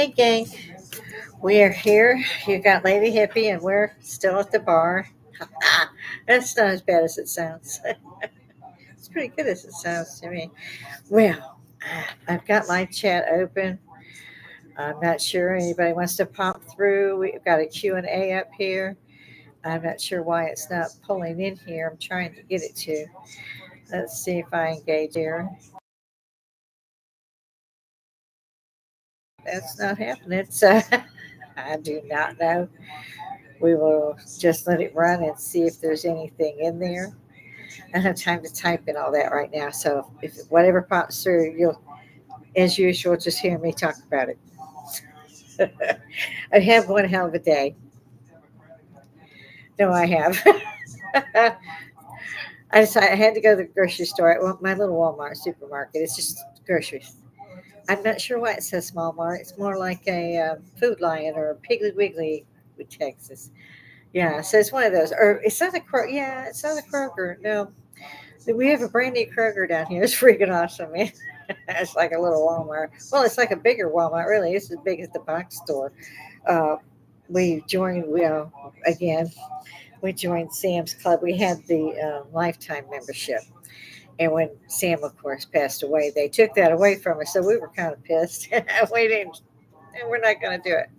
Hey, gang. We are here. You got Lady Hippy, and we're still at the bar. That's not as bad as it sounds. It's pretty good as it sounds to me. Well, I've got my chat open. I'm not sure anybody wants to pop through. We've got a Q&A up here. I'm not sure why it's not pulling in here. I'm trying to get it to. Let's see if I engage here. That's not happening. So I do not know. We will just let it run and see if there's anything in there. I don't have time to type in all that right now. So if whatever pops through, you'll, as usual, just hear me talk about it. I have one hell of a day. No, I have. I had to go to the grocery store. Well, my little Walmart supermarket. It's just groceries. I'm not sure why it says small mart. It's more like a Food Lion or a Piggly Wiggly with Texas. Yeah, so it's one of those. Or it's not a Kroger. Yeah, it's not a Kroger. No, we have a brand new Kroger down here. It's freaking awesome, man. It's like a little Walmart. Well, it's like a bigger Walmart, really. It's as big as the box store. Uh, we joined, again, we joined Sam's Club. We had the lifetime membership. And when Sam, of course, passed away, they took that away from us. So we were kind of pissed. We didn't, and we're not going to do it.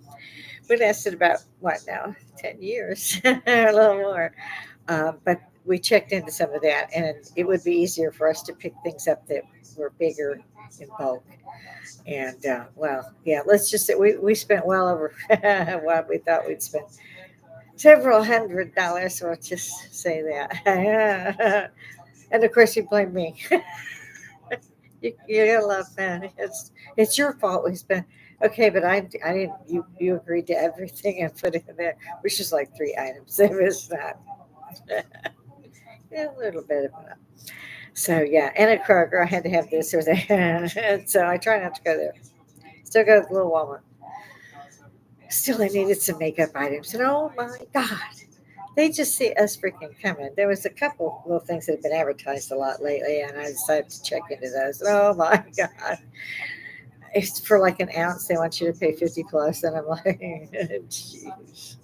We lasted about, what now, 10 years, a little more. But we checked into some of that, and it would be easier for us to pick things up that were bigger in bulk. And well, yeah, let's just say we spent well over what we thought we'd spend. Several $100. We'll just say that. And of course, you blame me. You gotta love that. It's your fault we spent. Okay, but I didn't. You agreed to everything I put in there, which is like three items. It was not. Yeah, a little bit of that. So yeah, and at Kroger, I had to have this or that. And so I try not to go there. Still go to the little Walmart. Still, I needed some makeup items, and oh my god, they just see us freaking coming. There was a couple little things that have been advertised a lot lately, and I decided to check into those. Oh my god, it's for like an ounce. They want you to pay 50 plus, and I'm like, jeez.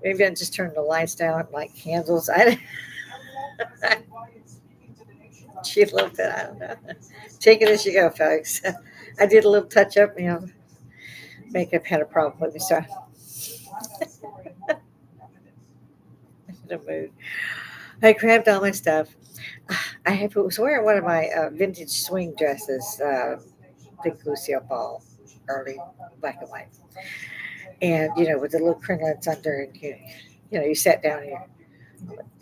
Maybe I just turn the lights down like candles. I cheap a little bit. I don't know. Take it as you go, folks. I did a little touch up. Makeup had a problem with me, so I'm in a mood. I grabbed all my stuff. Was wearing one of my vintage swing dresses, big Lucille ball, early black and white, and with the little crinolines under, and you sat down here.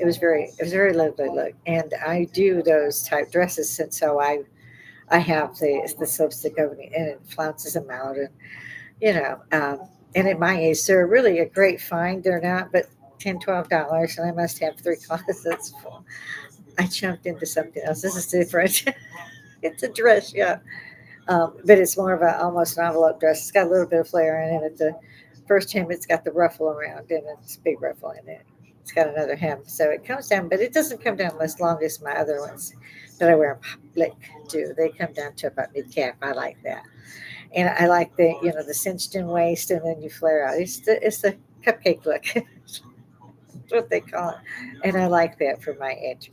It was very lovely look, and I do those type dresses, and so I have the slopes that go in and it flounces them out, and you know, um, and at my age, they're really a great find. They're not, but $10, $12, and I must have three closets full. I jumped into something else. This is different. It's a dress, yeah, but it's more of a almost an envelope dress. It's got a little bit of flare in it. At the first hem, it's got the ruffle around, and it's a big ruffle in it. It's got another hem, so it comes down, but it doesn't come down as long as my other ones that I wear in public do. They come down to about mid calf. I like that, and I like the cinched in waist, and then you flare out. It's the cupcake look. That's what they call it, and I like that for my age.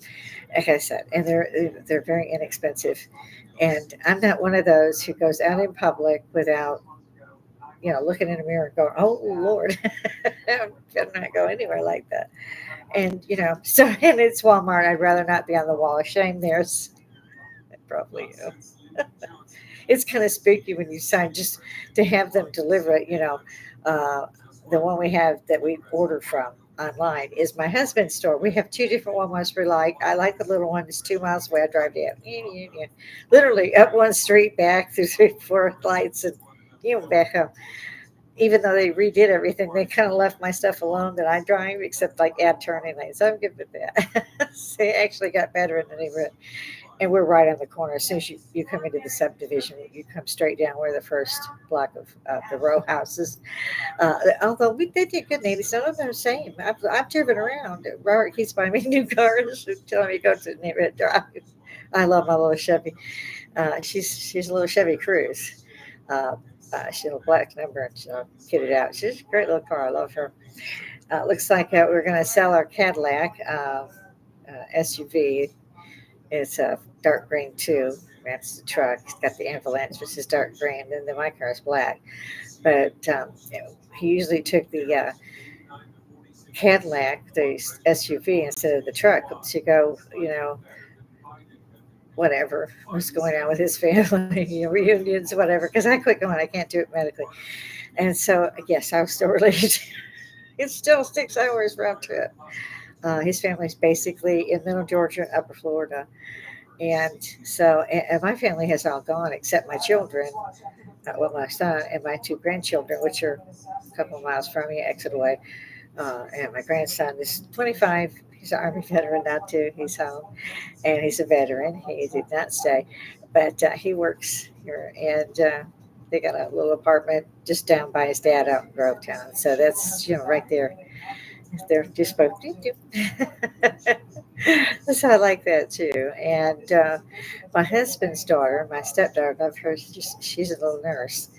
Like I said, and they're very inexpensive. And I'm not one of those who goes out in public without looking in the mirror and going, "Oh Lord, I better not go anywhere like that." And so and it's Walmart. I'd rather not be on the wall of shame. There's probably it's kind of spooky when you sign just to have them deliver it. Uh, the one we have that we order from online is my husband's store. We have two different Walmarts we like. I like the little one. It's 2 miles away. I drive down, literally up one street, back through three, four lights, and back home. Even though they redid everything, they kind of left my stuff alone that I drive, except like add turning lanes. So I'm good with that. So they actually got better in the neighborhood. And we're right on the corner. As soon as you come into the subdivision, you come straight down where the first block of the row houses. Although they did good neighbors, none of them are the same. I've driven around. Robert keeps buying me new cars, telling me to go to the neighborhood drive. I love my little Chevy. She's a little Chevy Cruze. Uh, She had a black number and she'll get it out. She's a great little car. I love her. Looks like we're going to sell our Cadillac SUV. It's a dark green too. That's the truck. It's got the Avalanche, which is dark green, and then my car is black. But he usually took the Cadillac, the SUV, instead of the truck to go, whatever was going on with his family, reunions, whatever. Because I quit going, I can't do it medically. And so, yes, I was still related. It's still 6 hours round trip. His family's basically in Middle Georgia and Upper Florida. And so, and my family has all gone except my children, well, my son and my two grandchildren, which are a couple of miles from me, exit away. And my grandson is 25. He's an Army veteran now, too. He's home and he's a veteran. He did not stay, but he works here. And they got a little apartment just down by his dad out in Grovetown. So that's, right there. They're just both. So I like that too. And my husband's daughter, my stepdaughter, I love her. She's a little nurse,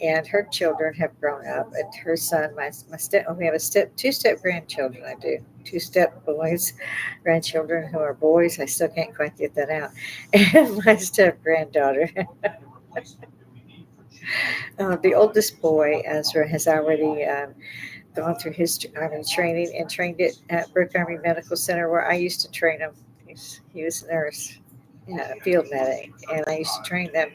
and her children have grown up. And her son, my step, we have two step grandchildren. I do two step boys, grandchildren who are boys. I still can't quite get that out. And my step granddaughter. The oldest boy, Ezra, has already gone through his Army training and trained it at Brooke Army Medical Center where I used to train him. He was a nurse, field medic, and I used to train them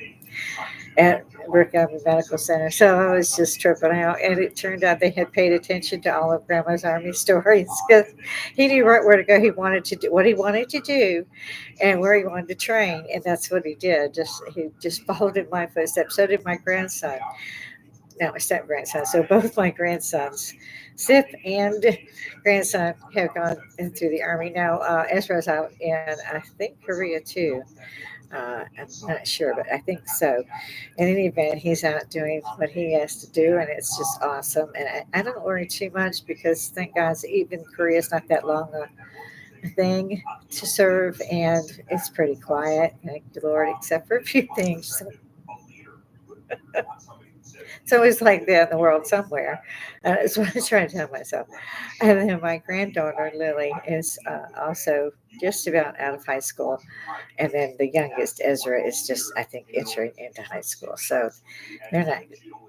at Brooke Army Medical Center. So I was just tripping out, and it turned out they had paid attention to all of Grandma's Army stories because he knew right where to go. He wanted to do what he wanted to do, and where he wanted to train, and that's what he did. He just followed in my footsteps. So did my grandson. Now my step grandson. So both my grandsons, Sip and grandson, have gone through the Army. Now Ezra's out in, I think, Korea too. I'm not sure, but I think so. In any event, he's out doing what he has to do, and it's just awesome. And I don't worry too much because, thank God, even Korea's not that long a thing to serve, and it's pretty quiet, thank the Lord, except for a few things. So it's always like that in the world somewhere. That's what I'm trying to tell myself. And then my granddaughter, Lily, is also just about out of high school. And then the youngest, Ezra, is just, I think, entering into high school. So they're not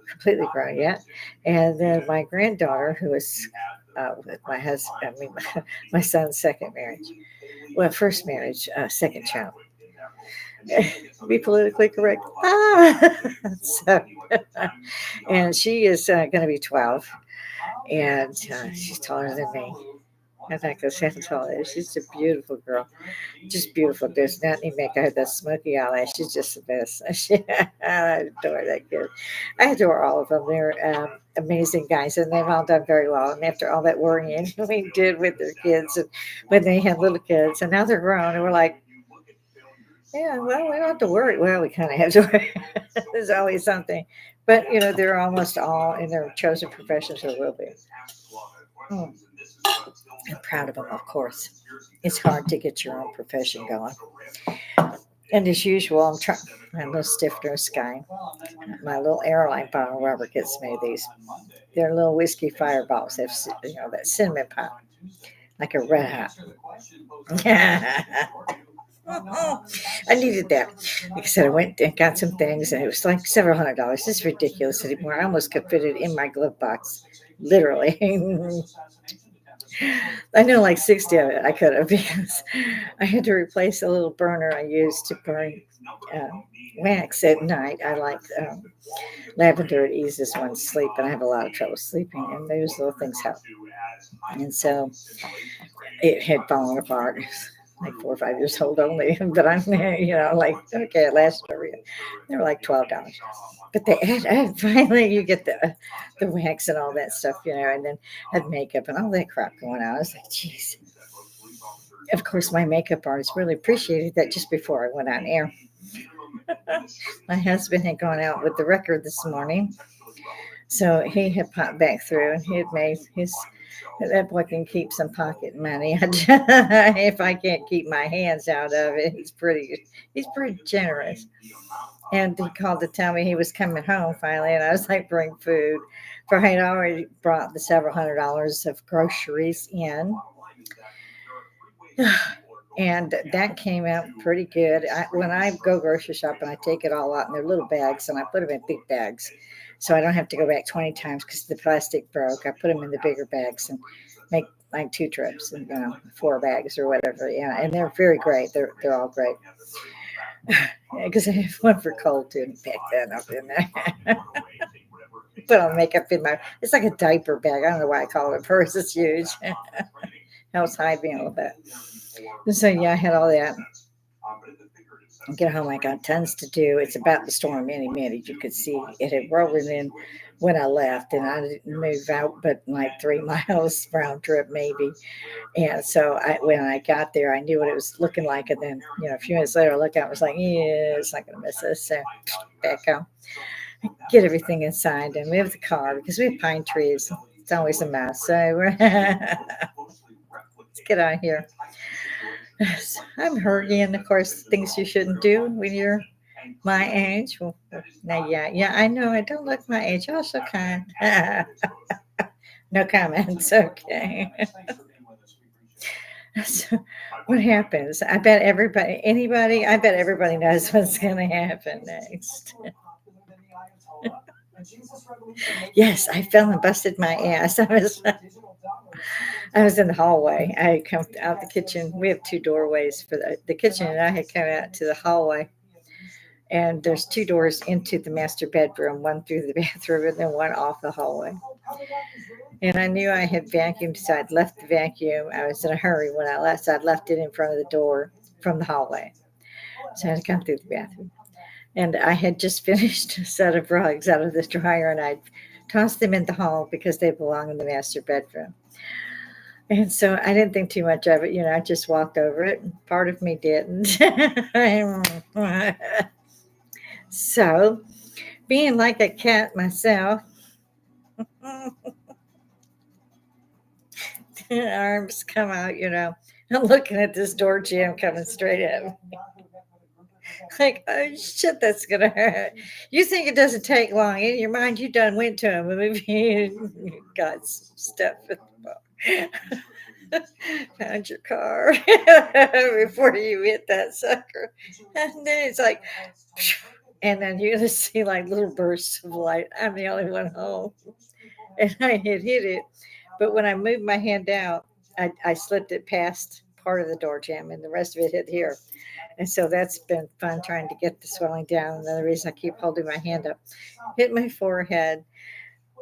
completely grown yet. And then my granddaughter, who is with my husband, I mean, my son's second marriage. Well, first marriage, second child. Be politically correct. So, and she is going to be 12, and she's taller than me. I'm not going to say how tall it is. She's a beautiful girl. Just beautiful. There's not any makeup. That smoky eyelash. She's just the best. I adore that kid. I adore all of them. They're amazing guys, and they've all done very well. And after all that worrying we did with their kids, and when they had little kids, and now they're grown, and we're like, yeah, well, we don't have to worry. Well, we kind of have to worry. There's always something. But, they're almost all in their chosen professions or will be. Mm. I'm proud of them, of course. It's hard to get your own profession going. And as usual, I'm trying. I'm a little stiff nose guy. My little airline bottle, Robert gets me these. They're little whiskey fireballs. They've, that cinnamon pop, like a red hot. I needed that. Like I said, I went and got some things, and it was like several $100s. It's ridiculous anymore. I almost could fit it in my glove box, literally. I know like 60 of it I could have because I had to replace a little burner I used to burn uh, wax at night. I like lavender. It eases one's sleep, and I have a lot of trouble sleeping, and those little things help. And so it had fallen apart. Like 4 or 5 years old only, but I'm, like, okay, it lasted a real. They were like $12, but they had finally you get the wax and all that stuff, and then had makeup and all that crap going on. I was like, geez. Of course, my makeup artist really appreciated that just before I went on air. My husband had gone out with the record this morning, so he had popped back through and he had made his. That boy can keep some pocket money. If I can't keep my hands out of it, he's pretty generous. And he called to tell me he was coming home finally, and I was like, bring food. For I had already brought the several $100s of groceries in, and that came out pretty good. When I go grocery shopping, I take it all out in their little bags, and I put them in big bags, so I don't have to go back 20 times because the plastic broke. I put them in the bigger bags and make like 2 trips and 4 bags or whatever. Yeah, and they're very great. They're all great. Because I have one for cold too, and pack that up in there. Put on makeup in my. It's like a diaper bag. I don't know why I call it a purse. It's huge. Helps hide me a little bit. And so yeah, I had all that. Get home, I got tons to do. It's about the storm any minute. You could see it had rolling in when I left, and I didn't move out but like 3 miles round trip maybe. And so when I got there, I knew what it was looking like. And then, a few minutes later, I looked out and was like, yeah, it's not going to miss us. So back home, get everything inside and move the car because we have pine trees. It's always a mess. So let's get out of here. I'm hurting, and of course, things you shouldn't do when you're my age. Well, now, yeah, I know I don't look my age. You're so kind. No comments. Okay. So what happens? I bet everybody knows what's going to happen next. Yes, I fell and busted my ass. I was in the hallway. I had come out the kitchen. We have 2 doorways for the kitchen, and I had come out to the hallway. And there's 2 doors into the master bedroom, one through the bathroom, and then one off the hallway. And I knew I had vacuumed, so I'd left the vacuum. I was in a hurry when I left, so I'd left it in front of the door from the hallway. So I had to come through the bathroom. And I had just finished a set of rugs out of the dryer, and I tossed them in the hall because they belong in the master bedroom. And so I didn't think too much of it. I just walked over it. And part of me didn't. So, being like a cat myself, arms come out, I'm looking at this door jam coming straight at me. Like, oh shit, that's gonna hurt. You think it doesn't take long. In your mind, you done went to him. Maybe you got stuff in the bar. Found your car before you hit that sucker. And then it's like, and then you're gonna see like little bursts of light. I'm the only one home. And I had hit it. But when I moved my hand out, I slipped it past part of the door jam and the rest of it hit here. And so that's been fun trying to get the swelling down. Another reason I keep holding my hand up, hit my forehead.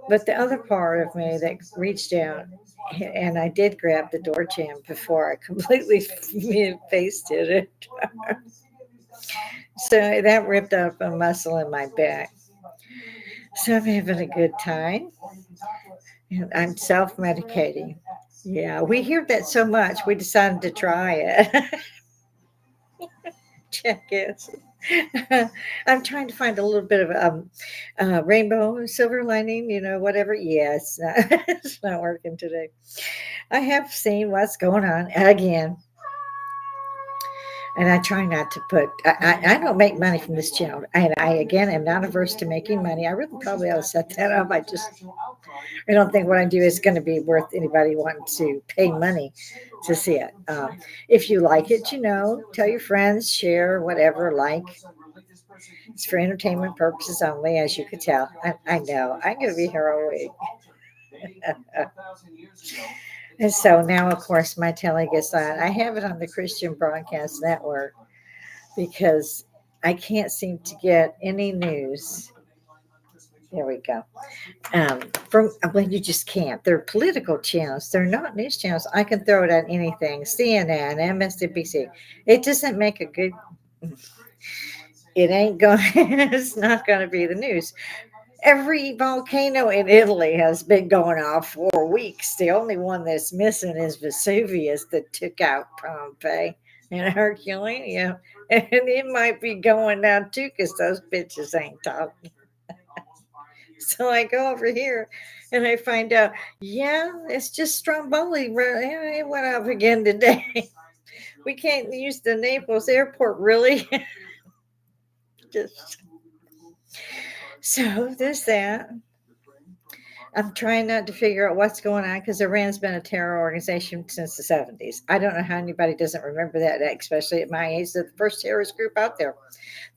But the other part of me that reached down, and I did grab the door jam before I completely face hit it. So that ripped up a muscle in my back. So I'm having a good time. And I'm self medicating. Yeah, we hear that so much, we decided to try it. Check it. I'm trying to find a little bit of rainbow, silver lining, whatever. Yes, it's not working today. I have seen what's going on again. And I try not to put. I don't make money from this channel, and I again am not averse to making money. I really probably ought to set that up. I don't think what I do is going to be worth anybody wanting to pay money to see it. If you like it, tell your friends, share, whatever. Like, it's for entertainment purposes only, as you could tell. I know I'm going to be here all week. And so now, of course, my telly gets on. I have it on the Christian Broadcast Network because I can't seem to get any news. There we go. From you just can't. They're political channels. They're not news channels. I can throw it on anything. CNN, MSNBC. It doesn't make a good. It ain't going. It's not going to be the news. Every volcano in Italy has been going off for weeks. The only one that's missing is Vesuvius that took out Pompeii and Herculaneum. And it might be going down too because those bitches ain't talking. So I go over here and I find out, yeah, it's just Stromboli. It went up again today. We can't use the Naples airport, really. Just So there's that. I'm trying not to figure out what's going on because Iran's been a terror organization since the 70s. I don't know how anybody doesn't remember that, especially at my age. They're the first terrorist group out there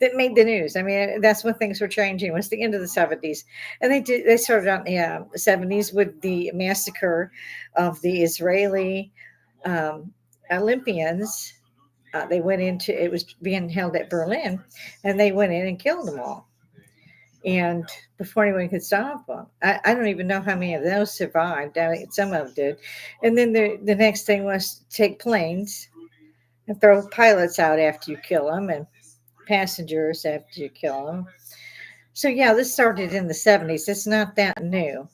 that made the news. I mean, that's when things were changing. It was the end of the 70s, and they started out in the 70s with the massacre of the Israeli um, Olympians. They went into it was being held at Berlin, and they went in and killed them all. And before anyone could stop them, I don't even know how many of those survived. I mean, some of them did. And then the next thing was to take planes and throw pilots out after you kill them, and passengers after you kill them. So yeah, this started in the 70s. It's not that new.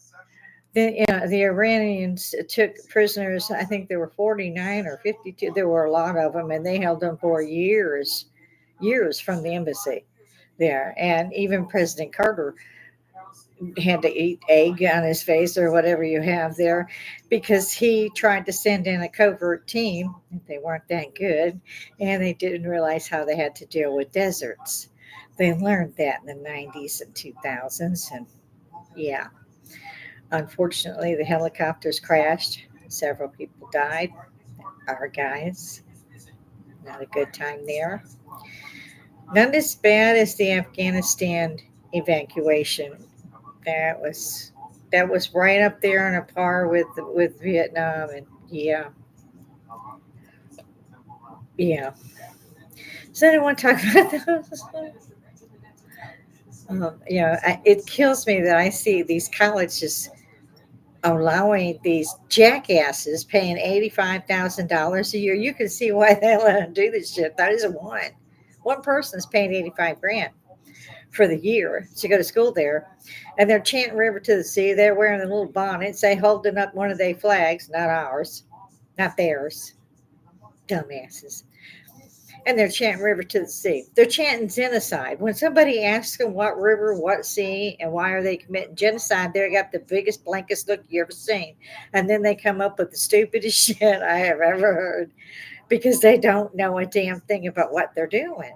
The Iranians took prisoners. I think there were 49 or 52. There were a lot of them, and they held them for years from the embassy there. And even President Carter had to eat egg on his face or whatever you have there because he tried to send in a covert team. They weren't that good, and they didn't realize how they had to deal with deserts. They learned that in the 90s and 2000s, and yeah, unfortunately, the helicopters crashed. Several people died. Our guys, not a good time there. Not as bad as the Afghanistan evacuation. That was that was right up there on a par with Vietnam, and yeah, yeah. So I don't want to talk about those. It kills me that I see these colleges allowing these jackasses paying $85,000 a year. You can see why they let them do this shit. That isn't one. One person's paying 85 grand for the year to go to school there. And they're chanting River to the Sea. They're wearing the little bonnets. They holding up one of their flags, not ours, not theirs. Dumbasses. And they're chanting River to the Sea. They're chanting genocide. When somebody asks them what river, what sea, and why are they committing genocide, they got the biggest, blankest look you ever seen. And then they come up with the stupidest shit I have ever heard because they don't know a damn thing about what they're doing.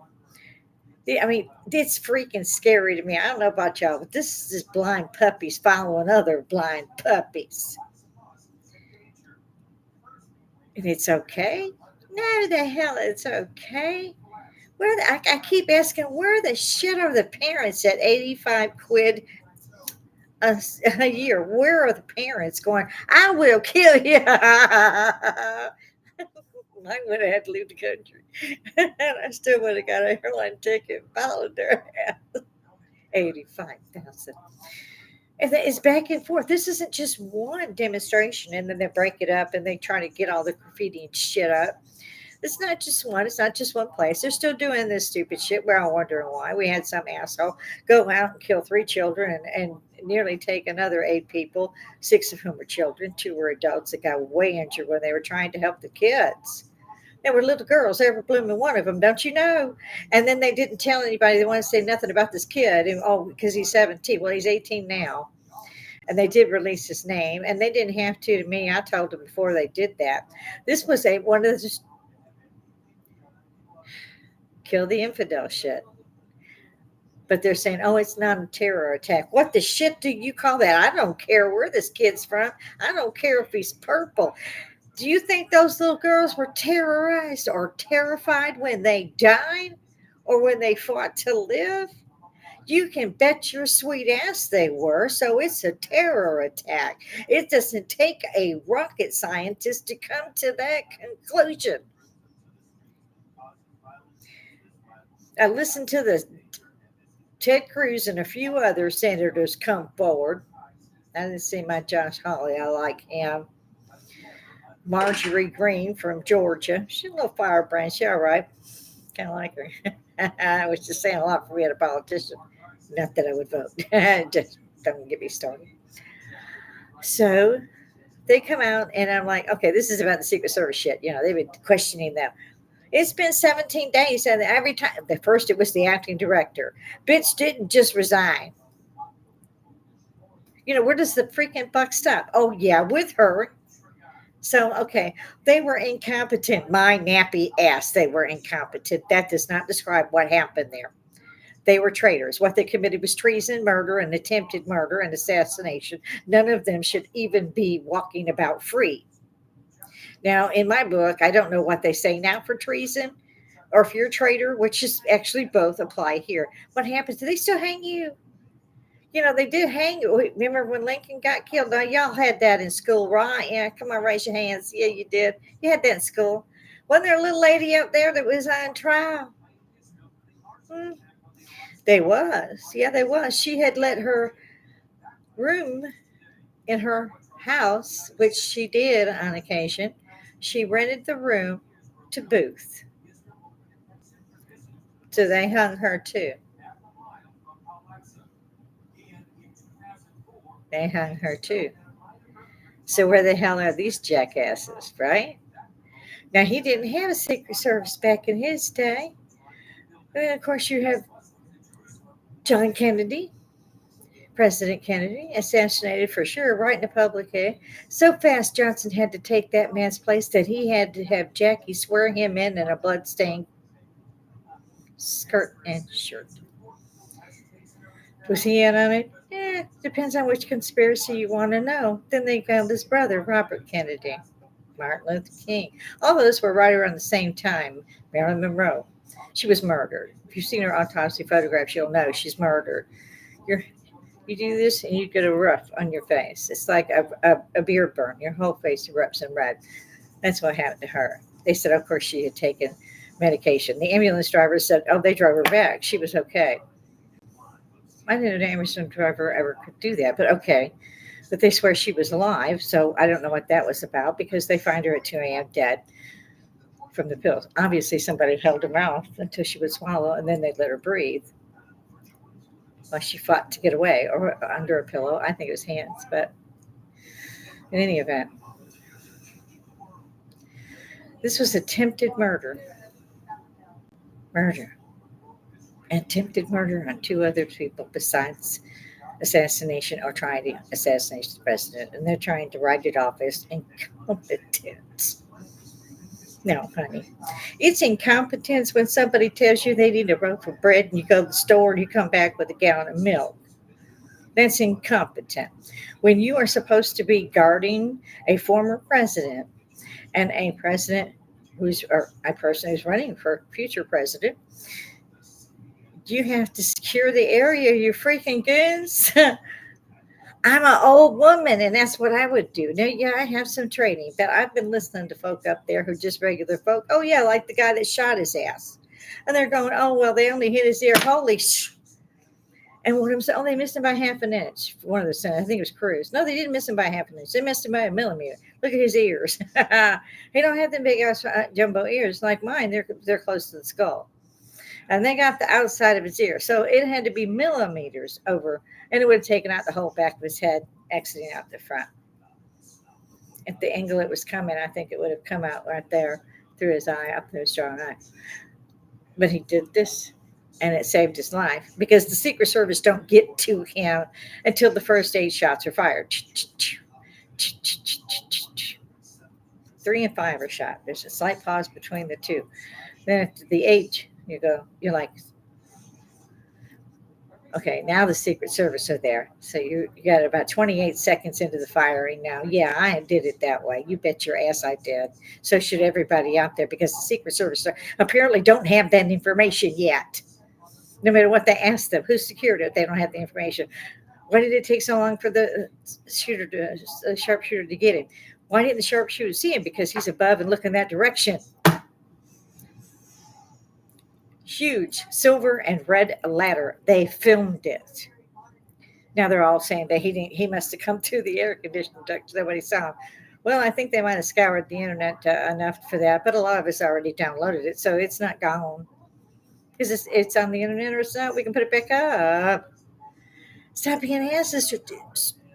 I mean, it's freaking scary to me. I don't know about y'all, but this is just blind puppies following other blind puppies. And it's okay? No, the hell, it's okay. I keep asking, where the shit are the parents at 85 quid a year? Where are the parents going, I will kill you? I would have had to leave the country. And I still would have got an airline ticket and followed their ass. 85,000. And it's back and forth. This isn't just one demonstration and then they break it up and they try to get all the graffiti and shit up. It's not just one. It's not just one place. They're still doing this stupid shit. We're all wondering why. We had some asshole go out and kill three children and nearly take another eight people, six of whom were children, two were adults that got way injured when they were trying to help the kids. They were little girls, every blooming one of them, don't you know? And then they didn't tell anybody. They wanted to say nothing about this kid. And, oh, because he's 17. Well, he's 18 now. And they did release his name. And they didn't have to me. I told them before they did that. This was one of the kill the infidel shit. But they're saying, oh, it's not a terror attack. What the shit do you call that? I don't care where this kid's from. I don't care if he's purple. Do you think those little girls were terrorized or terrified when they died or when they fought to live? You can bet your sweet ass they were. So it's a terror attack. It doesn't take a rocket scientist to come to that conclusion. I listened to the Ted Cruz and a few other senators come forward. I didn't see my Josh Hawley. I like him. Marjorie Green from Georgia. She's a little firebrand. She all right. Kind of like her. I was just saying a lot for me at a politician. Not that I would vote. Just don't get me started. So they come out, and I'm like, okay, this is about the Secret Service shit. They've been questioning them. It's been 17 days, and every time, the first it was the acting director. Bitch didn't just resign. Where does the freaking buck stop? Oh, yeah, with her. So, okay, they were incompetent. My nappy ass, they were incompetent. That does not describe what happened there. They were traitors. What they committed was treason, murder, and attempted murder and assassination. None of them should even be walking about free. Now, in my book, I don't know what they say now for treason or if you're a traitor, which is actually both apply here. What happens? Do they still hang you? They did hang you. Remember when Lincoln got killed? Now, y'all had that in school, right? Yeah, come on, raise your hands. Yeah, you did. You had that in school. Wasn't there a little lady out there that was on trial? Hmm. They was. Yeah, they was. She had let her room in her house, which she did on occasion. She rented the room to Booth. So they hung her too. They hung her too. So where the hell are these jackasses, right? Now he didn't have a Secret Service back in his day. And of course, you have John Kennedy, President Kennedy, assassinated for sure, right in the public eye. So fast, Johnson had to take that man's place that he had to have Jackie swear him in a bloodstained skirt and shirt. Was he in on it? Depends on which conspiracy you want to know. Then they found his brother, Robert Kennedy, Martin Luther King. All those were right around the same time. Marilyn Monroe. She was murdered. If you've seen her autopsy photographs, you'll know she's murdered. You're, you do this and you get a rough on your face. It's like a beer burn. Your whole face erupts in red. That's what happened to her. They said, of course, she had taken medication. The ambulance driver said, oh, they drove her back. She was okay. I didn't know an ambulance driver ever could do that, but okay. But they swear she was alive, so I don't know what that was about because they find her at 2 a.m. dead from the pills. Obviously, somebody held her mouth until she would swallow, and then they let her breathe while she fought to get away or under a pillow. I think it was hands, but in any event, this was attempted murder. Murder. Attempted murder on two other people besides assassination or trying to assassinate the president. And they're trying to write it off as incompetence. No, honey. It's incompetence when somebody tells you they need a loaf of bread and you go to the store and you come back with a gallon of milk. That's incompetent. When you are supposed to be guarding a former president and a president or a person who's running for future president, you have to secure the area, you freaking goons. I'm an old woman, and that's what I would do. Now, yeah, I have some training, but I've been listening to folk up there who are just regular folk. Oh, yeah, like the guy that shot his ass. And they're going, oh, well, they only hit his ear. Holy sh. And one of them said, oh, they missed him by half an inch. One of the senators, I think it was Cruz. No, they didn't miss him by half an inch. They missed him by a millimeter. Look at his ears. He don't have them big ass jumbo ears like mine. They're close to the skull. And they got the outside of his ear. So it had to be millimeters over, and it would have taken out the whole back of his head, exiting out the front. At the angle it was coming, I think it would have come out right there through his eye, up through his strong eye. But he did this, and it saved his life because the Secret Service don't get to him until the first 8 shots are fired. 3 and 5 are shot. There's a slight pause between the two. Then after the 8, you're like, okay, now the Secret Service are there. So you got about 28 seconds into the firing now. Yeah, I did it that way. You bet your ass I did. So should everybody out there because the Secret Service apparently don't have that information yet. No matter what they ask them, who secured it, they don't have the information. Why did it take so long for the sharpshooter to get him? Why didn't the sharpshooter see him? Because he's above and looking that direction. Huge silver and red ladder. They filmed it. Now they're all saying that he must have come through the air conditioning duct. Nobody saw him. Well, I think they might have scoured the internet enough for that, but a lot of us already downloaded it, so it's not gone. Because it's on the internet or it's not, we can put it back up. Stop being asses to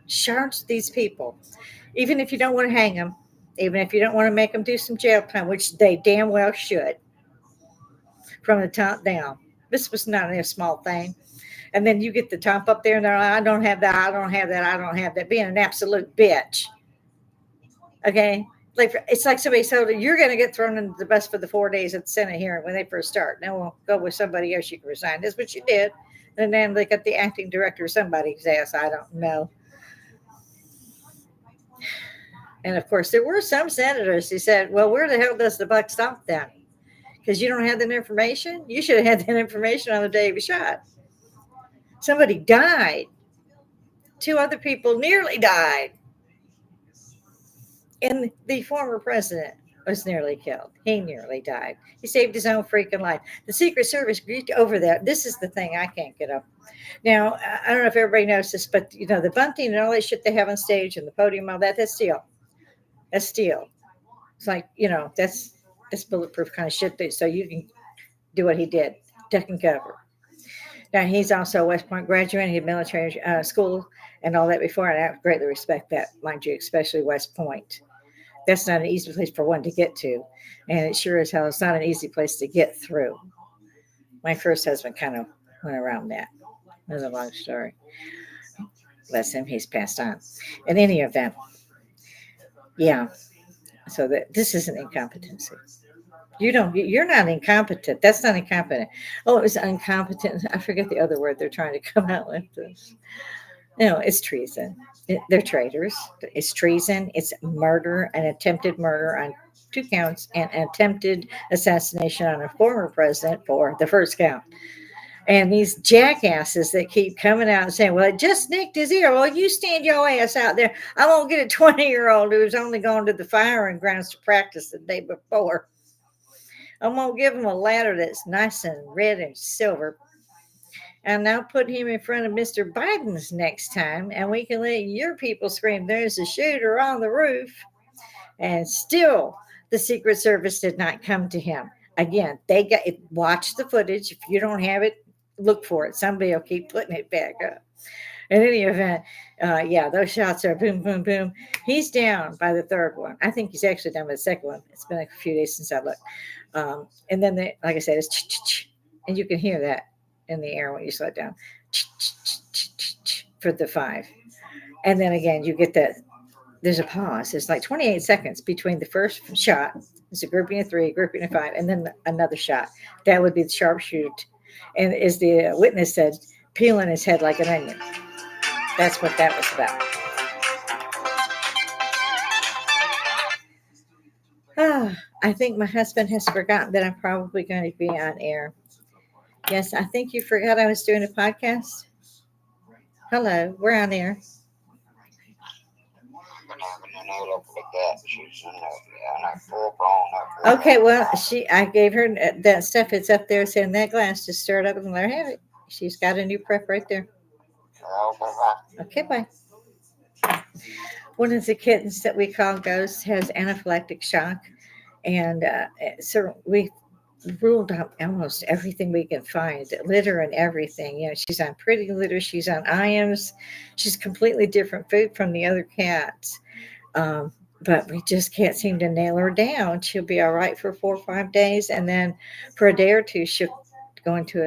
charge these people. Even if you don't want to hang them, even if you don't want to make them do some jail time, which they damn well should. From the top down. This was not a small thing. And then you get the top up there and they're like, I don't have that, I don't have that, I don't have that. Being an absolute bitch. Okay? Like it's like somebody told you you're going to get thrown into the bus for the 4 days at the Senate hearing when they first start. Now we'll go with somebody else. You can resign. That's what you did. And then they got the acting director of somebody's ass. I don't know. And of course, there were some senators who said, "Well, where the hell does the buck stop then? Because you don't have that information. You should have had that information on the day of your shot. Somebody died. Two other people nearly died, and the former president was nearly killed. He nearly died. He saved his own freaking life. The Secret Service agreed over that. This is the thing I can't get up. Now, I don't know if everybody knows this, but the bunting and all that shit they have on stage and the podium, all that's steel. That's steel. It's like, that's bulletproof kind of shit. So you can do what he did, duck and cover. Now, he's also a West Point graduate. He had military school and all that before, and I greatly respect that, mind you, especially West Point. That's not an easy place for one to get to, and it sure as hell is not an easy place to get through. My first husband kind of went around that. It was a long story. Bless him, he's passed on. In any event, yeah. So this isn't incompetency. You're not incompetent. That's not incompetent. Oh, it was incompetent. I forget the other word they're trying to come out with this. No, it's treason. They're traitors. It's treason. It's murder, an attempted murder on 2 counts, and an attempted assassination on a former president for the first count. And these jackasses that keep coming out and saying, well, it just nicked his ear. Well, you stand your ass out there. I won't get a 20-year-old who's only gone to the firing grounds to practice the day before. I'm going to give him a ladder that's nice and red and silver. And now put him in front of Mr. Biden's next time, and we can let your people scream, there's a shooter on the roof. And still, the Secret Service did not come to him. Again, watch the footage. If you don't have it, look for it. Somebody will keep putting it back up. In any event, those shots are boom, boom, boom. He's down by the third one. I think he's actually down by the second one. It's been a few days since I looked. And then, like I said, it's ch-ch-ch, and you can hear that in the air when you slow it down. Ch-ch-ch-ch-ch for the 5. And then again, you get that. There's a pause. It's like 28 seconds between the first shot. It's a grouping of 3, grouping of 5, and then another shot. That would be the sharpshoot. And as the witness said, peeling his head like an onion. That's what that was about. I think my husband has forgotten that I'm probably going to be on air. Yes, I think you forgot I was doing a podcast. Hello, we're on air. Okay, well, I gave her that stuff. It's up there, saying that glass. Just stir it up and let her have it. She's got a new prep right there. Okay, bye. One of the kittens that we call Ghost has anaphylactic shock, and so we ruled out almost everything we can find, litter and everything. She's on pretty litter. She's on IAMS. She's completely different food from the other cats. But we just can't seem to nail her down. She'll be all right for 4 or 5 days, and then for a day or two, she'll go into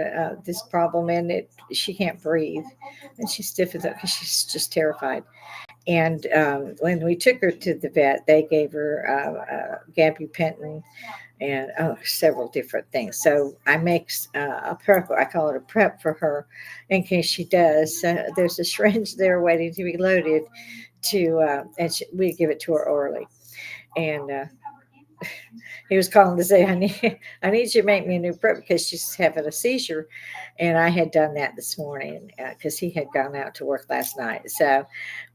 this problem, and she can't breathe, and she's stiff as up because she's just terrified. And when we took her to the vet, they gave her gabapentin and several different things. So I make a prep. I call it a prep for her in case she does. There's a syringe there waiting to be loaded and we give it to her orally. And he was calling to say, I need you to make me a new prep because she's having a seizure. And I had done that this morning because he had gone out to work last night. So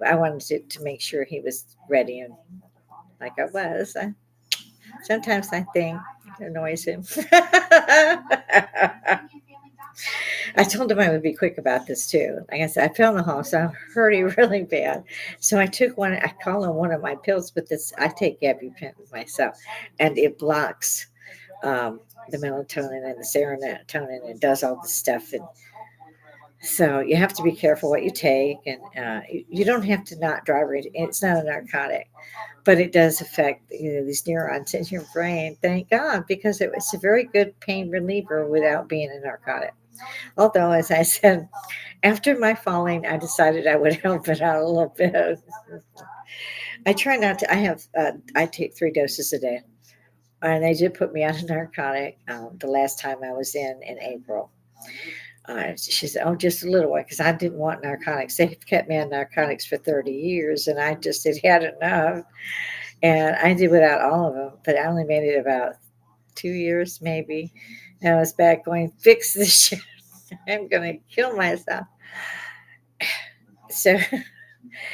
I wanted to make sure he was ready, and like I was. Sometimes I think it annoys him. I told him I would be quick about this too. Like I said, I fell in the hall, so I'm hurting really bad. So I took one. I call it one of my pills, but I take gabapentin myself, and it blocks the melatonin and the serotonin, and does all the stuff. And So you have to be careful what you take, and you don't have to not drive. It's not a narcotic, but it does affect these neurons in your brain. Thank God, because it's a very good pain reliever without being a narcotic. Although, as I said, after my falling, I decided I would help it out a little bit. I try not to. I take 3 doses a day, and they did put me on a narcotic the last time I was in April. She said, "Oh, just a little one," because I didn't want narcotics. They kept me on narcotics for 30 years, and I just had enough. And I did without all of them, but I only made it about 2 years, maybe. And I was back going, "Fix this shit. I'm going to kill myself." So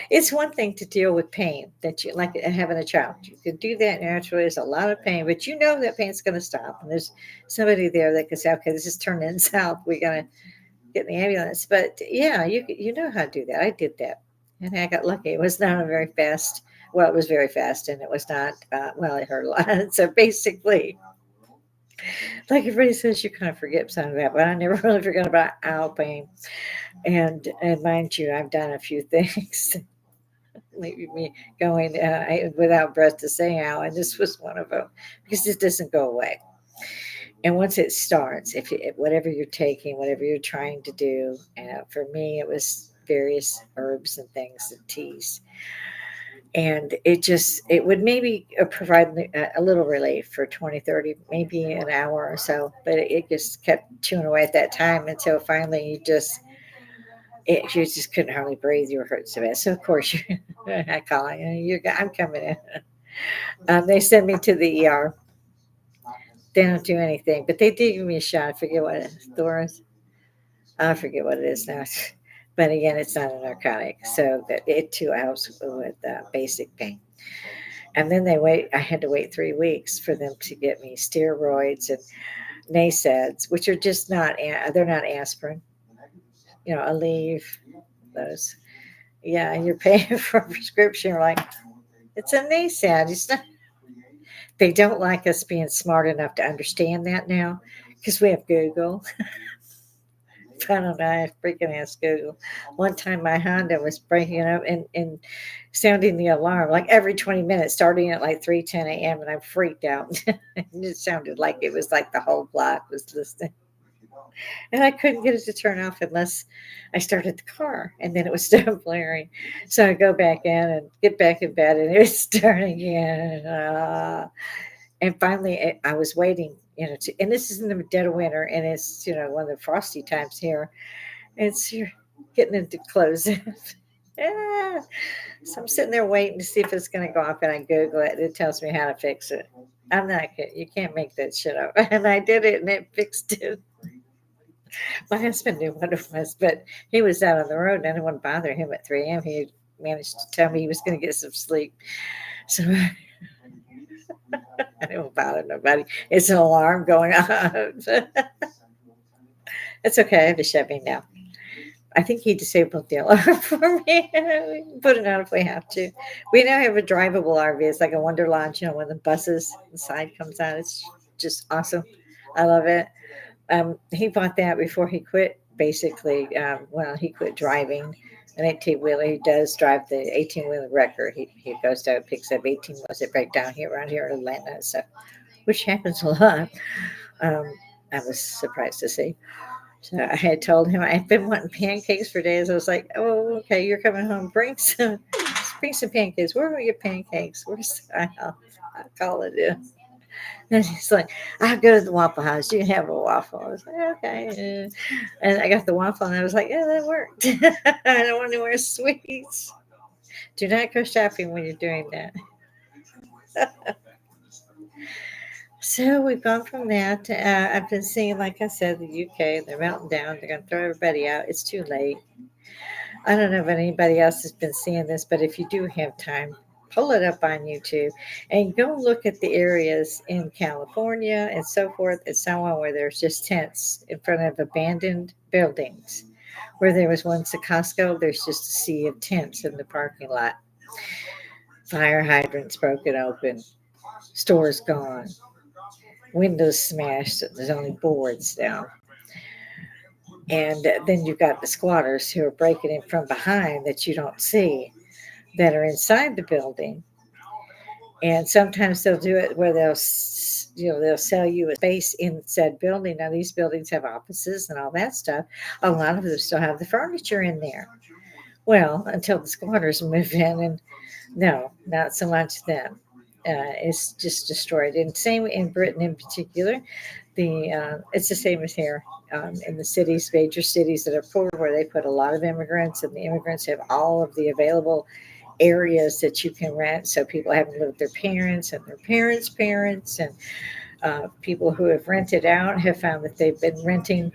it's one thing to deal with pain that you like having a child. You can do that naturally. There's a lot of pain, but you know that pain's going to stop. And there's somebody there that can say, "Okay, this is turning south. We're going to get in the ambulance." But yeah, you know how to do that. I did that, and I got lucky. It was not a very fast. Well, it was very fast, and it was not. Well, it hurt a lot. So basically, like everybody says, you kind of forget some of that, but I never really forgot about owl pain. And mind you, I've done a few things leave me going without breath to say ow, and this was one of them because it doesn't go away. And once it starts, whatever you're taking, whatever you're trying to do, for me it was various herbs and things and teas, and it would maybe provide a little relief for 20, 30, maybe an hour or so, but it just kept chewing away at that time until finally you just couldn't hardly breathe. You were hurting so bad. So of course, I call I'm coming in. They send me to the ER. They don't do anything, but they did give me a shot. I forget what Thoris. I forget what it is now. But again, it's not a narcotic, so that it too helps with basic pain. And then I had to wait 3 weeks for them to get me steroids and NSAIDs, which are just not. They're not aspirin. Aleve, those. Yeah, and you're paying for a prescription. You're like, it's a NSAID. It's not. They don't like us being smart enough to understand that now because we have Google. I don't know. I freaking asked Google. One time my Honda was breaking up and sounding the alarm like every 20 minutes, starting at like 3:10 a.m. And I freaked out. It sounded like it was like the whole block was listening. And I couldn't get it to turn off unless I started the car, and then it would stop blaring. So I go back in and get back in bed, and it was starting again. And finally, I was waiting, and this is in the dead of winter, and it's one of the frosty times here. You're getting into close. Yeah. So I'm sitting there waiting to see if it's going to go off, and I Google it. And it tells me how to fix it. I'm not kidding. You can't make that shit up. And I did it, and it fixed it. My husband knew what it was, but he was out on the road, and I didn't want to bother him at 3 a.m. He managed to tell me he was going to get some sleep. So I don't bother nobody. It's an alarm going off. It's okay. I have a Chevy now. I think he disabled the alarm for me. We can put it on if we have to. We now have a drivable RV. It's like a Wonderland, when the buses inside comes out. It's just awesome. I love it. He bought that before he quit. Basically, he quit driving an 18-wheeler. He does drive the 18-wheeler record. He goes down, picks up 18-wheelers that break down here around here in Atlanta and stuff, which happens a lot. Um, I was surprised to see. So I had told him I've been wanting pancakes for days. I was like, "Oh, okay, you're coming home. Bring some pancakes. Where are your pancakes? Where's I'll call it in." And he's like, "I'll go to the Waffle House. You can have a waffle." I was like, "Okay." And I got the waffle, and I was like, "Yeah, that worked." I don't want any more sweets. Do not go shopping when you're doing that. So we've gone from that. I've been seeing, like I said, the UK. They're melting down. They're going to throw everybody out. It's too late. I don't know if anybody else has been seeing this, but if you do have time, pull it up on YouTube and go look at the areas in California and so forth and so on where there's just tents in front of abandoned buildings. Where there was once a Costco, there's just a sea of tents in the parking lot. Fire hydrants broken open, stores gone, windows smashed. There's only boards now. And then you've got the squatters who are breaking in from behind that you don't see, that are inside the building. And sometimes they'll do it where they'll sell you a space in said building. Now these buildings have offices and all that stuff. A lot of them still have the furniture in there. Well, until the squatters move in, and no, not so much then. It's just destroyed. And same in Britain in particular. The It's the same as here, in the cities, major cities that are poor, where they put a lot of immigrants, and the immigrants have all of the available areas that you can rent. So people haven't lived with their parents and their parents' parents, and people who have rented out have found that they've been renting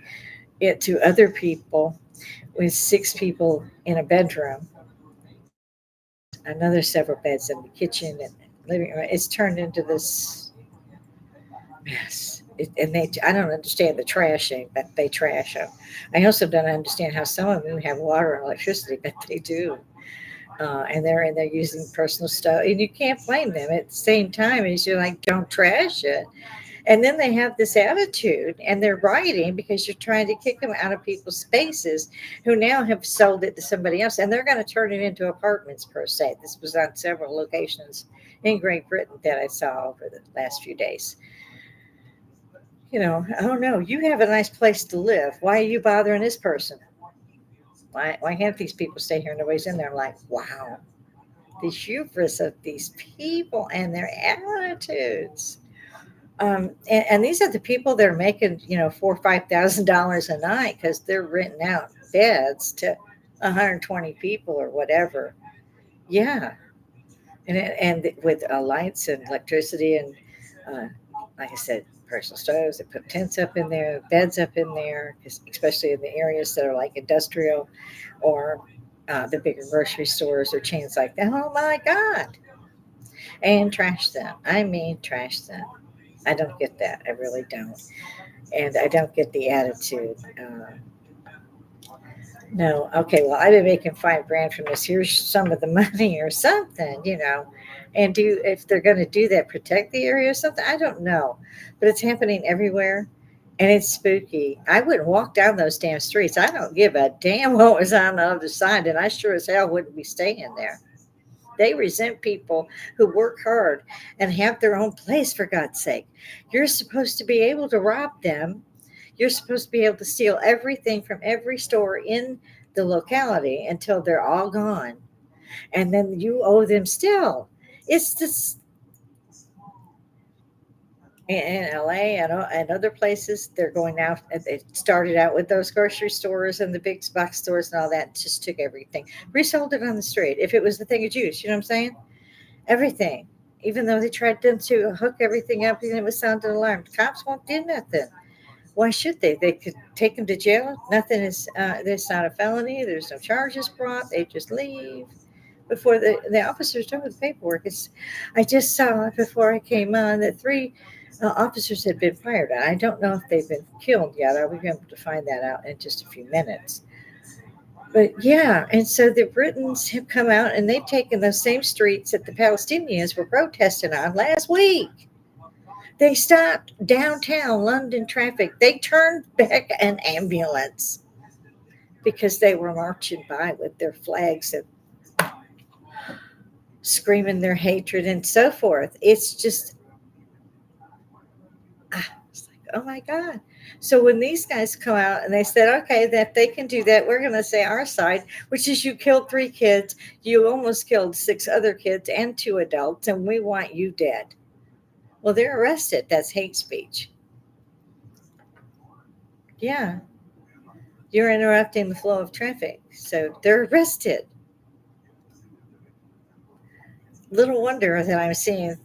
it to other people with six people in a bedroom and another several beds in the kitchen and living room. It's turned into this mess. And I don't understand the trashing, but they trash them. I also don't understand how some of them have water and electricity, but they do. And they're in there using personal stuff, and you can't blame them. At the same time, as you're like, don't trash it. And then they have this attitude, and they're rioting because you're trying to kick them out of people's spaces who now have sold it to somebody else, and they're going to turn it into apartments per se. This was on several locations in Great Britain that I saw over the last few days. Oh no, you have a nice place to live. Why are you bothering this person? Why can't these people stay here? Nobody's in there. I'm like, wow, the hubris of these people and their attitudes. And these are the people that are making, $4,000 or $5,000 a night because they're renting out beds to 120 people or whatever. Yeah, and with lights and electricity and, uh, like I said, personal stoves. They put tents up in there, beds up in there, especially in the areas that are like industrial or the bigger grocery stores or chains like that. Oh my God! And trash them. I mean, trash them. I don't get that. I really don't. And I don't get the attitude. No, okay, well, I've been making 5 grand from this. Here's some of the money or something. And if they're going to do that, protect the area or something. I don't know, but it's happening everywhere, and it's spooky. I wouldn't walk down those damn streets. I don't give a damn what was on the other side, and I sure as hell wouldn't be staying there. They resent people who work hard and have their own place, for God's sake. You're supposed to be able to rob them. You're supposed to be able to steal everything from every store in the locality until they're all gone. And then you owe them still. It's just in LA and other places, they're going now. It started out with those grocery stores and the big box stores and all that. Just took everything, resold it on the street. If it was the thing of juice, you know what I'm saying? Everything. Even though they tried to hook everything up and it was sounding alarm, cops won't do nothing. Why should they? They could take them to jail. Nothing is. There's not a felony. There's no charges brought. They just leave before the officers done with the paperwork. I just saw before I came on that 3 officers had been fired. I don't know if they've been killed yet. I'll be able to find that out in just a few minutes. But yeah, and so the Britons have come out and they've taken those same streets that the Palestinians were protesting on last week. They stopped downtown London traffic. They turned back an ambulance because they were marching by with their flags and screaming their hatred and so forth. It's just, it's like, oh my God. So when these guys come out and they said, okay, that they can do that, we're going to say our side, which is you killed 3 kids, you almost killed 6 other kids and 2 adults, and we want you dead. Well, they're arrested. That's hate speech. Yeah, you're interrupting the flow of traffic. So they're arrested. Little wonder that I'm seeing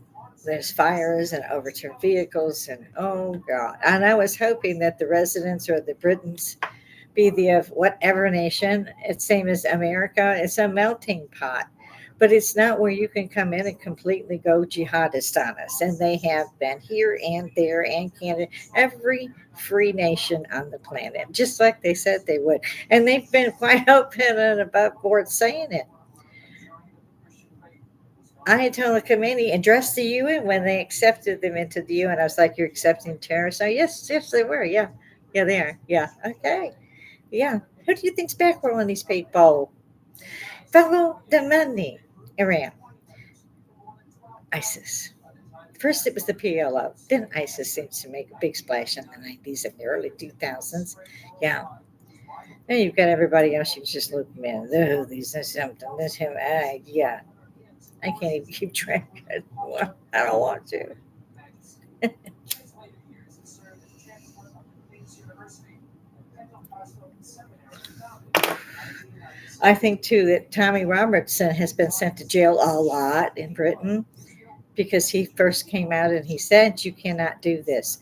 there's fires and overturned vehicles and oh God. And I was hoping that the residents or the Britons be the of whatever nation, it's same as America, it's a melting pot. But it's not where you can come in and completely go jihadist on us. And they have been here and there and Canada, every free nation on the planet, just like they said they would. And they've been quite open and above board saying it. I had told the committee address the UN when they accepted them into the UN. I was like, "You're accepting terrorists?" Oh, yes, yes, they were. Yeah, yeah, they are. Yeah, okay. Yeah. Who do you think's bankrolling these people? Follow the money. Iran, ISIS. First, it was the PLO. Then ISIS seems to make a big splash in the 90s and the early 2000s. Yeah. Then you've got everybody else. You just look, man, oh, this something, this him. Yeah. I can't even keep track. I don't want to. I think, too, that Tommy Robertson has been sent to jail a lot in Britain because he first came out and he said, you cannot do this.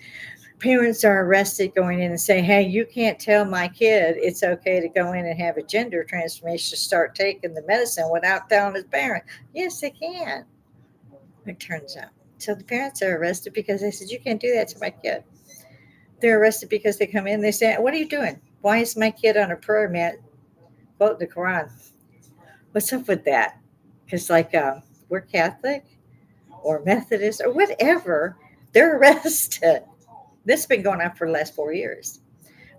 Parents are arrested going in and saying, hey, you can't tell my kid it's okay to go in and have a gender transformation to start taking the medicine without telling his parent. Yes, they can, it turns out. So the parents are arrested because they said, you can't do that to my kid. They're arrested because they come in, they say, what are you doing? Why is my kid on a prayer mat quoting the Quran? What's up with that? Because, like, we're Catholic or Methodist or whatever, they're arrested. This has been going on for the last 4 years.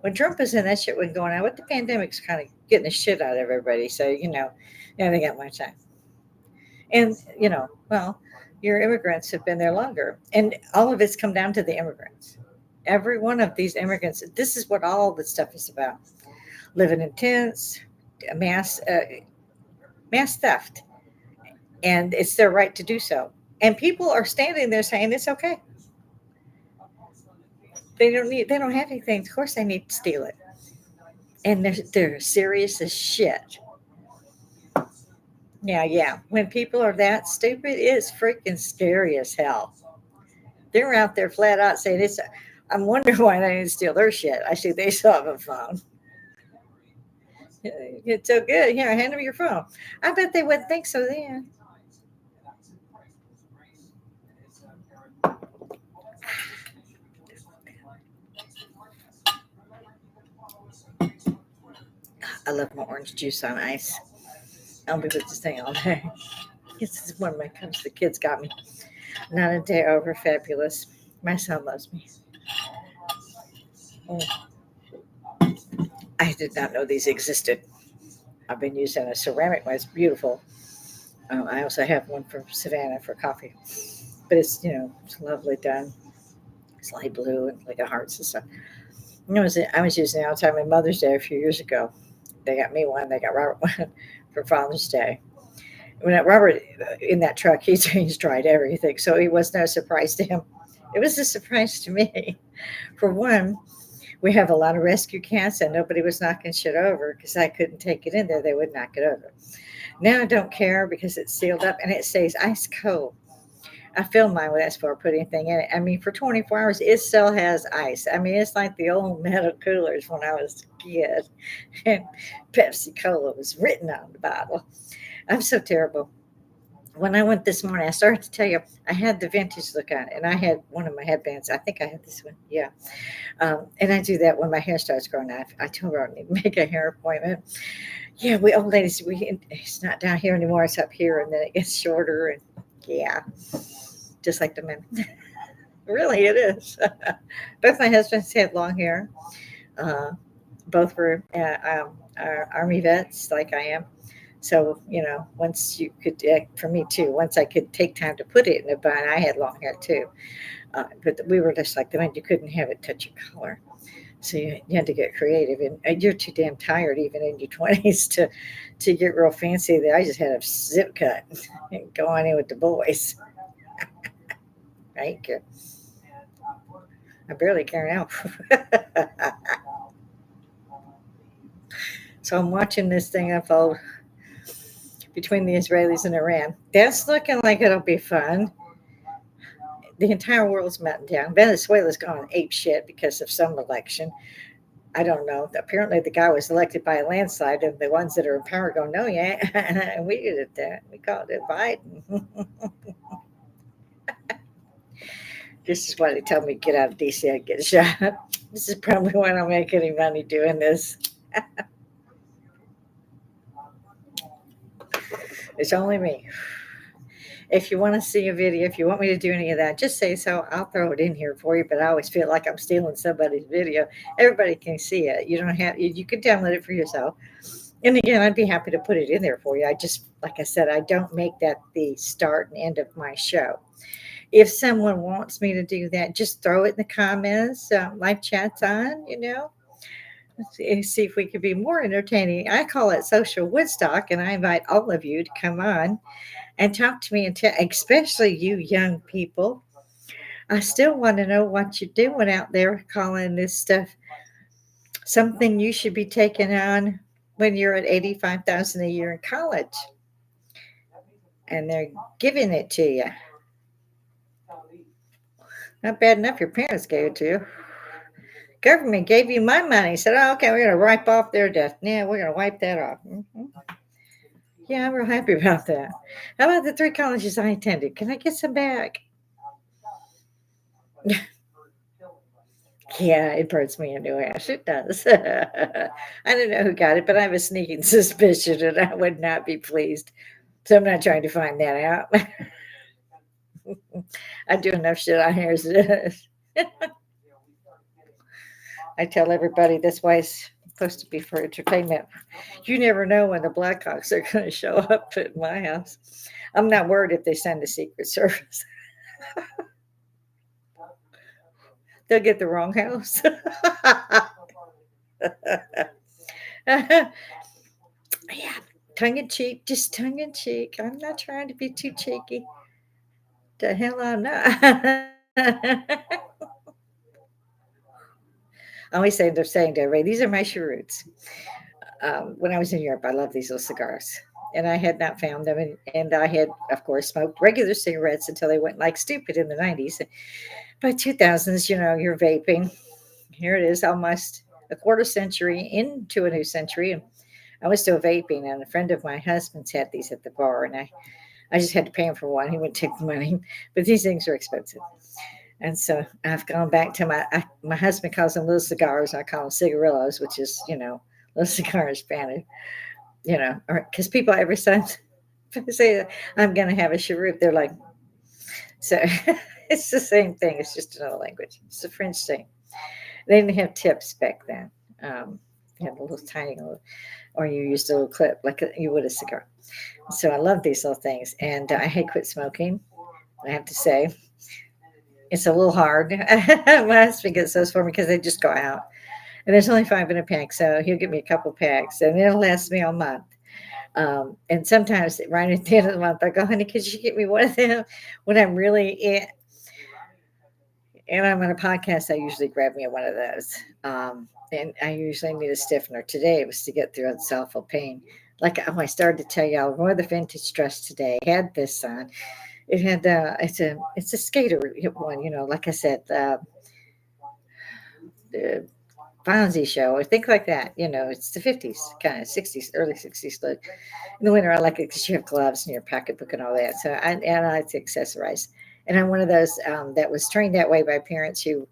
When Trump was in, that shit was going on. With the pandemic's kind of getting the shit out of everybody. So, they got more time. And, well, your immigrants have been there longer. And all of it's come down to the immigrants. Every one of these immigrants, this is what all this stuff is about. Living in tents, mass theft. And it's their right to do so. And people are standing there saying it's okay. They don't have anything. Of course they need to steal it. And they're serious as shit. Yeah. When people are that stupid, it's freaking scary as hell. They're out there flat out saying it's. I'm wondering why they didn't steal their shit. I see they still have a phone. It's so good. Here, hand them your phone. I bet they wouldn't think so then. I love my orange juice on ice. I'll be with this thing all day. This is one of my cups the kids got me. Not a day over fabulous. My son loves me. Oh, I did not know these existed. I've been using a ceramic one. It's beautiful. I also have one from Savannah for coffee, but it's lovely done. It's light blue and like a hearts and stuff. I was using it all the time on Mother's Day a few years ago. They got me one. They got Robert one for Father's Day. When Robert in that truck, he's tried everything, so it was no surprise to him. It was a surprise to me. For one, we have a lot of rescue cats, and nobody was knocking shit over because I couldn't take it in there. They would knock it over. Now I don't care because it's sealed up and it stays ice cold. I filled mine with that before I put anything in it. I mean, for 24 hours, it still has ice. I mean, it's like the old metal coolers when I was a kid. And Pepsi Cola was written on the bottle. I'm so terrible. When I went this morning, I started to tell you, I had the vintage look on it, and I had one of my headbands. I think I had this one. Yeah. And I do that when my hair starts growing out. I told her I need to make a hair appointment. Yeah, we old ladies, it's not down here anymore. It's up here, and then it gets shorter. And yeah, just like the men. Really, it is. Both my husbands had long hair. Uh, both were army vets, like I am. So, once you could, for me too, once I could take time to put it in a bun, I had long hair too. But we were just like the men, you couldn't have it touch your collar. So you had to get creative. And you're too damn tired, even in your 20s, to get real fancy. I just had a zip cut and go on in with the boys. Right? I barely care now. So I'm watching this thing unfold between the Israelis and Iran. That's looking like it'll be fun. The entire world's melting down. Venezuela's gone ape shit because of some election. I don't know. Apparently, the guy was elected by a landslide, and the ones that are in power go, no, yeah, we did it. We called it Biden. This is why they tell me get out of DC and get shot. This is probably why I don't make any money doing this. It's only me. If you want to see a video, if you want me to do any of that, just say so. I'll throw it in here for you. But I always feel like I'm stealing somebody's video. Everybody can see it. You don't have. You can download it for yourself. And again, I'd be happy to put it in there for you. I just, like I said, I don't make that the start and end of my show. If someone wants me to do that, just throw it in the comments. Live chat's on. See if we could be more entertaining. I call it social Woodstock, and I invite all of you to come on and talk to me, and especially you young people. I still want to know what you're doing out there, calling this stuff something you should be taking on when you're at 85,000 a year in college, and they're giving it to you. Not bad enough your parents gave it to you. Government gave you my money. Said, "Oh, okay, we're going to wipe off their debt. Yeah, we're going to wipe that off." Yeah, I'm real happy about that. How about the three colleges I attended? Can I get some back? Yeah, it burns me a new ash. It does. I don't know who got it, but I have a sneaking suspicion that I would not be pleased. So I'm not trying to find that out. I do enough shit on here as it is. I tell everybody that's why it's supposed to be for entertainment. You never know when the Blackhawks are going to show up at my house. I'm not worried if they send the Secret Service. They'll get the wrong house. Yeah, tongue in cheek, just tongue in cheek. I'm not trying to be too cheeky. The hell I'm not. I always say they're saying to everybody, these are my cheroots. When I was in Europe, I loved these little cigars. And I had not found them. And I had, of course, smoked regular cigarettes until they went like stupid in the 90s. By 2000s, you're vaping. Here it is, almost a quarter century into a new century. And I was still vaping. And a friend of my husband's had these at the bar. And I just had to pay him for one. He wouldn't take the money. But these things are expensive. And so I've gone back to my husband calls them little cigars. I call them cigarillos, which is, little cigar in Spanish, or because people every time say I'm going to have a cheroot, they're like, so it's the same thing. It's just another language. It's a French thing. They didn't have tips back then. You had a little tiny little, or you used a little clip like you would a cigar. So I love these little things. And I had quit smoking, I have to say. It's a little hard. My husband gets those for me because they just go out. And there's only 5 in a pack, so he'll give me a couple packs, and it'll last me all month. And sometimes right at the end of the month, I go, honey, could you get me one of them when I'm really and I'm on a podcast, I usually grab me one of those. And I usually need a stiffener. Today it was to get through unselfful pain. Like I started to tell y'all, one of the vintage dress today had this on. It had it's a skater one, like I said, the Fonzie show or things like that. It's the 50s, kind of 60s, early 60s look. In the winter, I like it because you have gloves and your pocketbook and all that. So I like to accessorize. And I'm one of those that was trained that way by parents who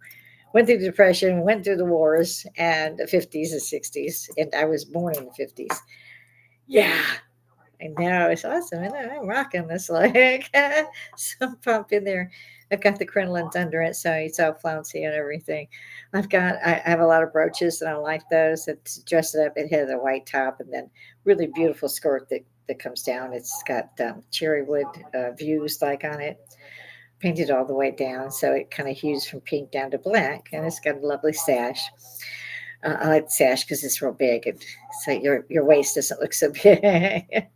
went through the Depression, went through the wars, and the 50s and 60s. And I was born in the 50s. Yeah. And now it's awesome. And I'm rocking this leg. Some pump in there. I've got the crinolines under it, so it's all flouncy and everything. I have a lot of brooches, and I like those. It's dressed it up. It has a white top and then really beautiful skirt that comes down. It's got cherry wood views like on it, painted all the way down, so it kind of hues from pink down to black, and it's got a lovely sash. I like the sash because it's real big, and so your waist doesn't look so big.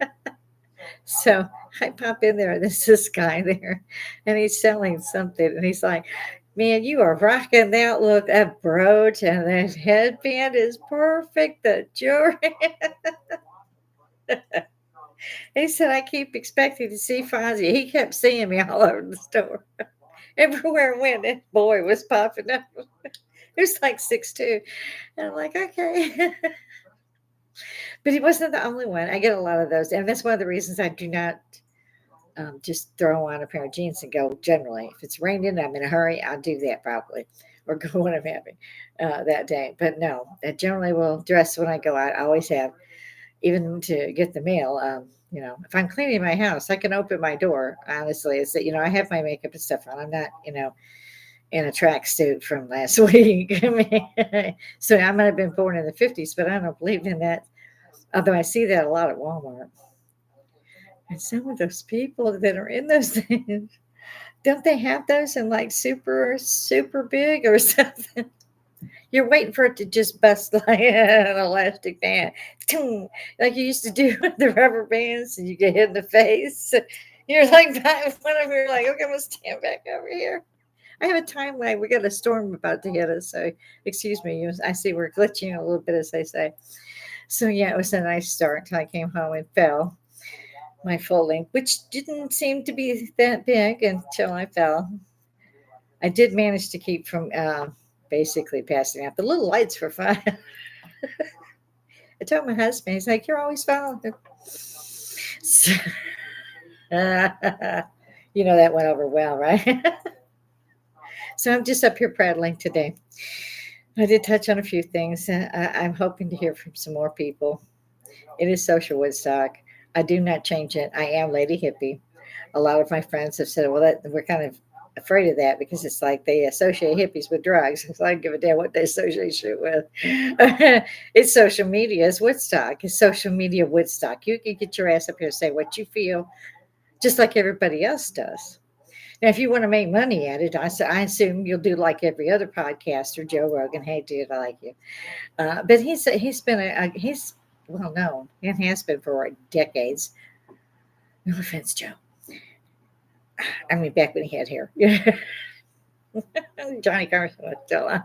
So I pop in there, and there's this guy there, and he's selling something, and he's like, "Man, you are rocking that look, that brooch and that headband is perfect. The jewelry." He said, "I keep expecting to see Fonzie." He kept seeing me all over the store. Everywhere I went, that boy was popping up. He was like 6'2". And I'm like, okay. But he wasn't the only one. I get a lot of those. And that's one of the reasons I do not just throw on a pair of jeans and go generally. If it's raining, I'm in a hurry, I'll do that probably. Or go when I'm happy that day. But no, I generally will dress when I go out. I always have, even to get the mail. if I'm cleaning my house, I can open my door. Honestly, it's that I have my makeup and stuff on. I'm not in a tracksuit from last week. I mean, so I might have been born in the 50s, but I don't believe in that. Although I see that a lot at Walmart. And some of those people that are in those things, don't they have those in like super, super big or something? You're waiting for it to just bust like an elastic band, like you used to do with the rubber bands, and you get hit in the face. You're like, one of you're like, okay, I'm gonna stand back over here. I have a timeline. We got a storm about to hit us, so excuse me. I see we're glitching a little bit, as they say. So yeah, it was a nice start until I came home and fell my full length, which didn't seem to be that big until I fell. I did manage to keep from basically passing out. The little lights were fine. I told my husband, he's like, "You're always falling." So, that went over well, right? So I'm just up here prattling today. I did touch on a few things. I'm hoping to hear from some more people. It is social Woodstock. I do not change it. I am Lady Hippie. A lot of my friends have said, well, we're kind of afraid of that because it's like they associate hippies with drugs. So I don't give a damn what they associate it with. It's social media. It's Woodstock. It's social media Woodstock. You can get your ass up here and say what you feel, just like everybody else does. Now, if you want to make money at it, I assume you'll do like every other podcaster, Joe Rogan. Hey, dude, I like you. But he's been he's well known and has been for decades. No offense, Joe. I mean, back when he had hair. Johnny Carson was still on.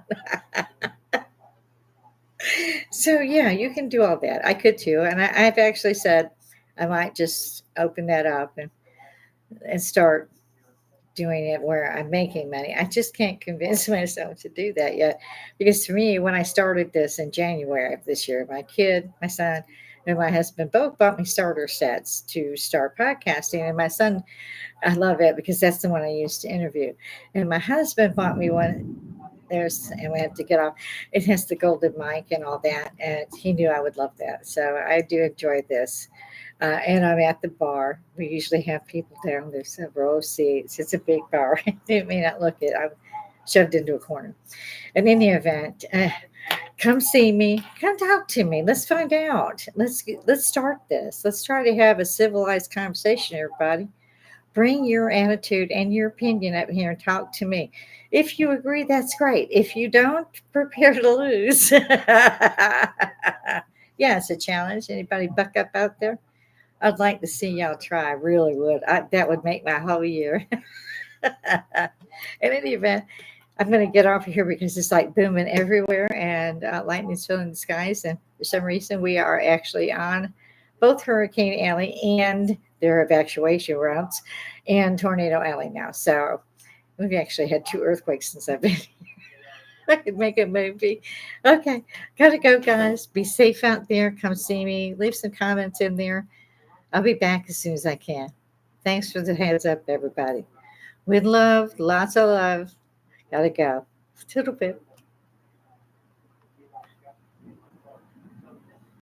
So yeah, you can do all that. I could too, and I've actually said I might just open that up and start doing it where I'm making money. I just can't convince myself to do that yet. Because to me, when I started this in January of this year, my son, and my husband both bought me starter sets to start podcasting. And my son, I love it because that's the one I used to interview. And my husband bought me one. And we have to get off. It has the golden mic and all that. And he knew I would love that. So I do enjoy this. And I'm at the bar. We usually have people there. There's a row of seats. It's a big bar. It may not look it. I'm shoved into a corner. In any event, come see me. Come talk to me. Let's find out. Let's start this. Let's try to have a civilized conversation, everybody. Bring your attitude and your opinion up here and talk to me. If you agree, that's great. If you don't, prepare to lose. Yeah, it's a challenge. Anybody buck up out there? I'd like to see y'all try. I really would. That would make my whole year. In any event, I'm going to get off of here because it's like booming everywhere and lightning's filling the skies. And for some reason, we are actually on both Hurricane Alley and their evacuation routes and Tornado Alley now. So we've actually had 2 earthquakes since I've been here. I could make a movie. Okay, gotta go, guys. Be safe out there. Come see me. Leave some comments in there. I'll be back as soon as I can. Thanks for the heads up, everybody. With love, lots of love. Gotta go. Toodle bit.